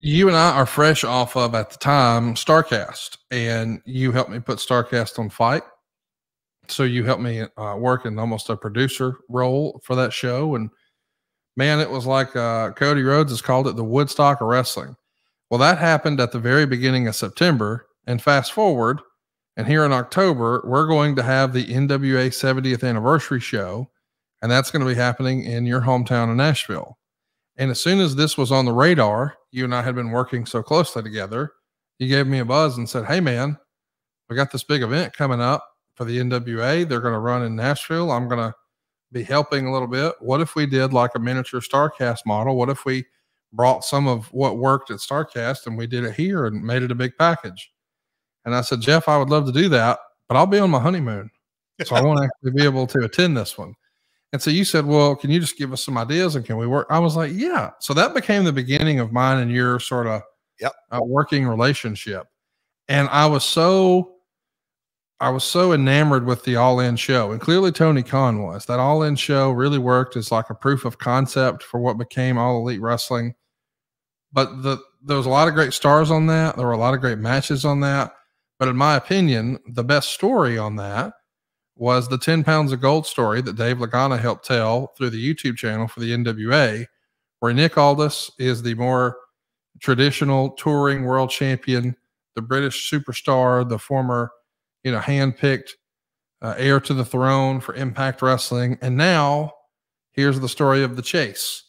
You and I are fresh off of, at the time, StarCast, and you helped me put StarCast on Fight. So you helped me work in almost a producer role for that show. And man, it was like Cody Rhodes has called it the Woodstock of wrestling. Well, that happened at the very beginning of September. And fast forward, and here in October, we're going to have the NWA 70th anniversary show. And that's going to be happening in your hometown of Nashville. And as soon as this was on the radar, you and I had been working so closely together. You gave me a buzz and said, "Hey, man, we got this big event coming up for the NWA. They're going to run in Nashville. I'm going to be helping a little bit. What if we did like a miniature StarCast model? What if we brought some of what worked at StarCast and we did it here and made it a big package?" And I said, "Jeff, I would love to do that, but I'll be on my honeymoon. So I won't actually be able to attend this one." And so you said, "Well, can you just give us some ideas and can we work?" I was like, "Yeah." So that became the beginning of mine and your sort of working relationship. And I was so enamored with the All In show, and clearly Tony Khan was. That All In show really worked as like a proof of concept for what became All Elite Wrestling. But there was a lot of great stars on that. There were a lot of great matches on that. But in my opinion, the best story on that was the 10 pounds of gold story that Dave Lagana helped tell through the YouTube channel for the NWA, where Nick Aldis is the more traditional touring world champion, the British superstar, the former, handpicked heir to the throne for Impact Wrestling. And now here's the story of the chase.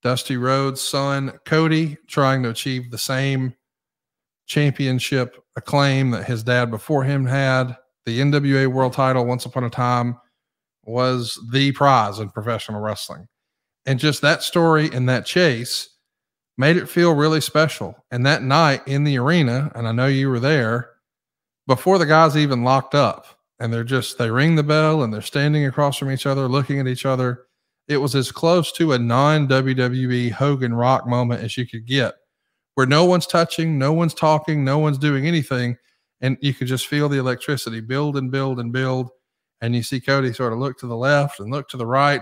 Dusty Rhodes' son, Cody, trying to achieve the same championship acclaim that his dad before him had. The NWA world title, once upon a time, was the prize in professional wrestling. And just that story and that chase made it feel really special. And that night in the arena, and I know you were there, before the guys even locked up, and they ring the bell and they're standing across from each other, looking at each other. It was as close to a non-WWE Hogan Rock moment as you could get, where no one's touching, no one's talking, no one's doing anything. And you could just feel the electricity build and build and build. And you see Cody sort of look to the left and look to the right.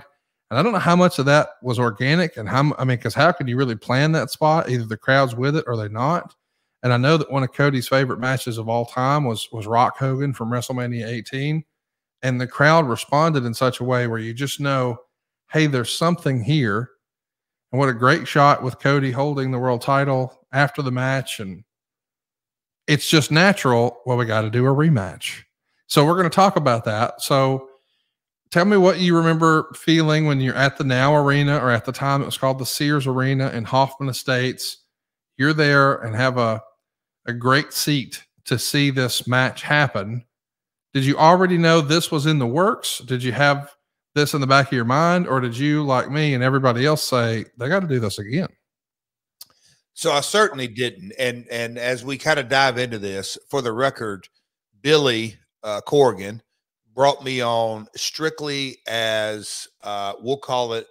And I don't know how much of that was organic and because how can you really plan that spot? Either the crowd's with it or they're not. And I know that one of Cody's favorite matches of all time was Rock Hogan from WrestleMania 18. And the crowd responded in such a way where you just know, hey, there's something here. And what a great shot with Cody holding the world title after the match. And it's just natural. Well, we got to do a rematch. So we're going to talk about that. So tell me what you remember feeling when you're at the Now Arena, or at the time it was called the Sears Arena in Hoffman Estates. You're there and have a great seat to see this match happen. Did you already know this was in the works? Did you have this in the back of your mind, or did you, like me and everybody else, say they got to do this again? So I certainly didn't. And as we kind of dive into this, for the record, Billy Corrigan brought me on strictly as, we'll call it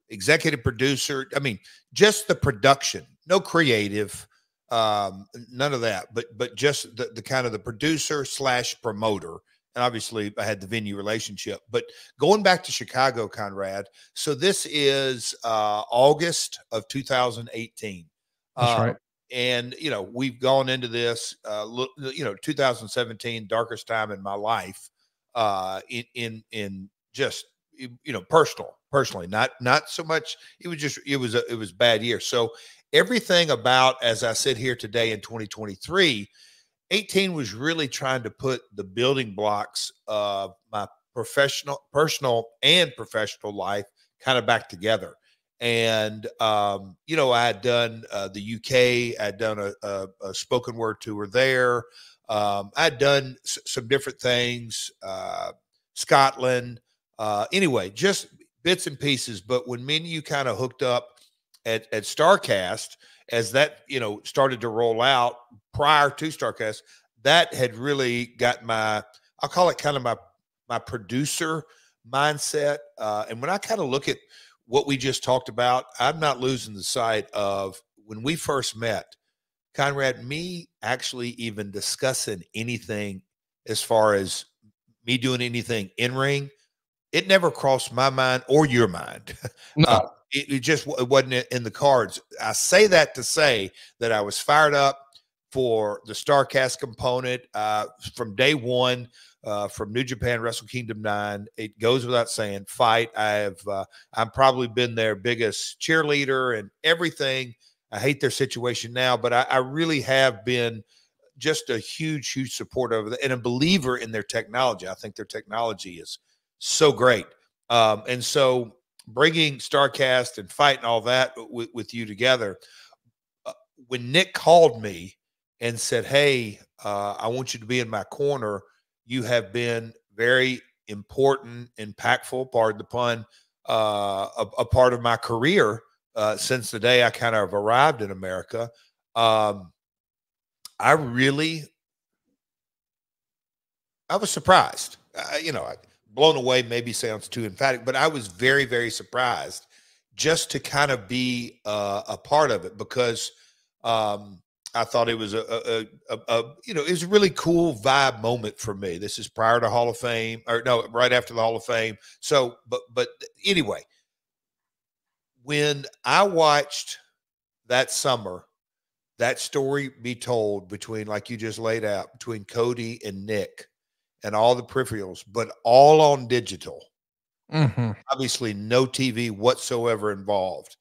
executive producer. I mean, just the production, no creative, none of that, but just the kind of the producer / promoter. And obviously I had the venue relationship. But going back to Chicago, Conrad, so this is August of 2018. That's right. And, we've gone into this, 2017, darkest time in my life, in just, personally, not so much. It was a bad year. So everything about, as I sit here today in 2023, 18 was really trying to put the building blocks of my personal and professional life kind of back together. And, I had done the UK, I'd done a spoken word tour there. I'd done some different things, Scotland, anyway, just bits and pieces. But when me and you kind of hooked up at StarCast, as that, started to roll out prior to StarCast, that had really got I'll call it kind of my producer mindset. And when I kind of look at what we just talked about, I'm not losing the sight of when we first met, Conrad, me actually even discussing anything as far as me doing anything in ring, it never crossed my mind or your mind. No. it just wasn't in the cards. I say that to say that I was fired up for the StarCast component from day one, from New Japan Wrestle Kingdom 9. It goes without saying, Fight. I'm probably been their biggest cheerleader and everything. I hate their situation now, but I really have been just a huge, huge supporter of it and a believer in their technology. I think their technology is so great. And so bringing StarCast and Fight and all that with you together, when Nick called me and said, hey, I want you to be in my corner, you have been very important, impactful, pardon the pun, a part of my career since the day I kind of arrived in America. I was surprised. Blown away maybe sounds too emphatic, but I was very, very surprised just to kind of be a part of it, because I thought it was it was a really cool vibe moment for me. This is prior to Hall of Fame, or no, right after the Hall of Fame. So, but anyway, when I watched that summer, that story be told between, like you just laid out, between Cody and Nick and all the peripherals, but all on digital, obviously no TV whatsoever involved.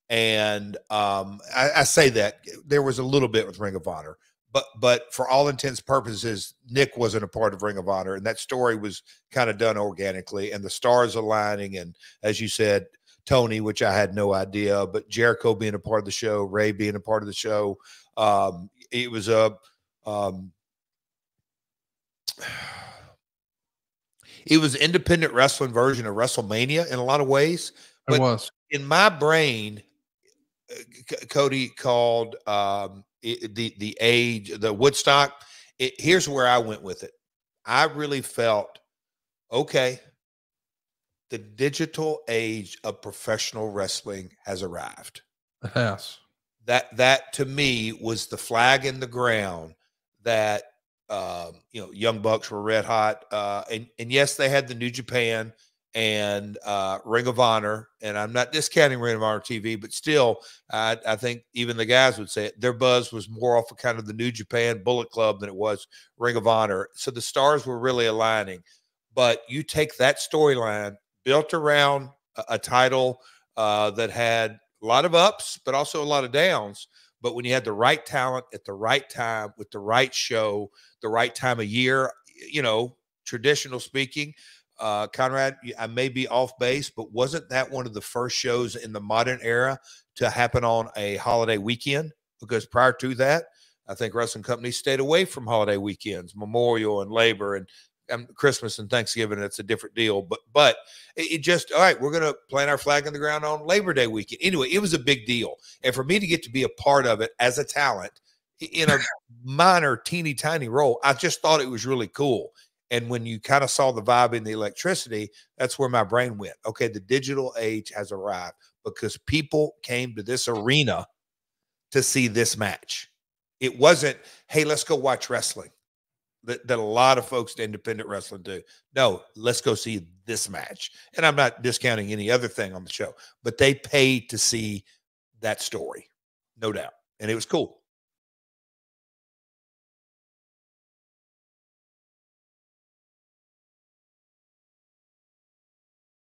And I say that there was a little bit with Ring of Honor, but for all intents and purposes, Nick wasn't a part of Ring of Honor, and that story was kind of done organically, and the stars aligning, and as you said, Tony, which I had no idea, but Jericho being a part of the show, Ray being a part of the show. It was it was an independent wrestling version of WrestleMania in a lot of ways. But it was. In my brain, Cody called the age, the Woodstock. Here's where I went with it. I really felt, okay, the digital age of professional wrestling has arrived. It has. That to me was the flag in the ground that Young Bucks were red hot, and yes, they had the New Japan and Ring of Honor, and I'm not discounting Ring of Honor TV, but still, I think even the guys would say it, their buzz was more off of kind of the New Japan Bullet Club than it was Ring of Honor. So the stars were really aligning. But you take that storyline built around a title that had a lot of ups, but also a lot of downs. But when you had the right talent at the right time with the right show, the right time of year, traditional speaking, Conrad, I may be off base, but wasn't that one of the first shows in the modern era to happen on a holiday weekend? Because prior to that, I think wrestling companies stayed away from holiday weekends, Memorial and Labor and Christmas and Thanksgiving. That's a different deal. But it just, all right, we're going to plant our flag on the ground on Labor Day weekend. Anyway, it was a big deal. And for me to get to be a part of it as a talent in a minor, teeny tiny role, I just thought it was really cool. And when you kind of saw the vibe in the electricity, that's where my brain went. Okay, the digital age has arrived because people came to this arena to see this match. It wasn't, hey, let's go watch wrestling that a lot of folks in independent wrestling do. No, let's go see this match. And I'm not discounting any other thing on the show, but they paid to see that story, no doubt. And it was cool.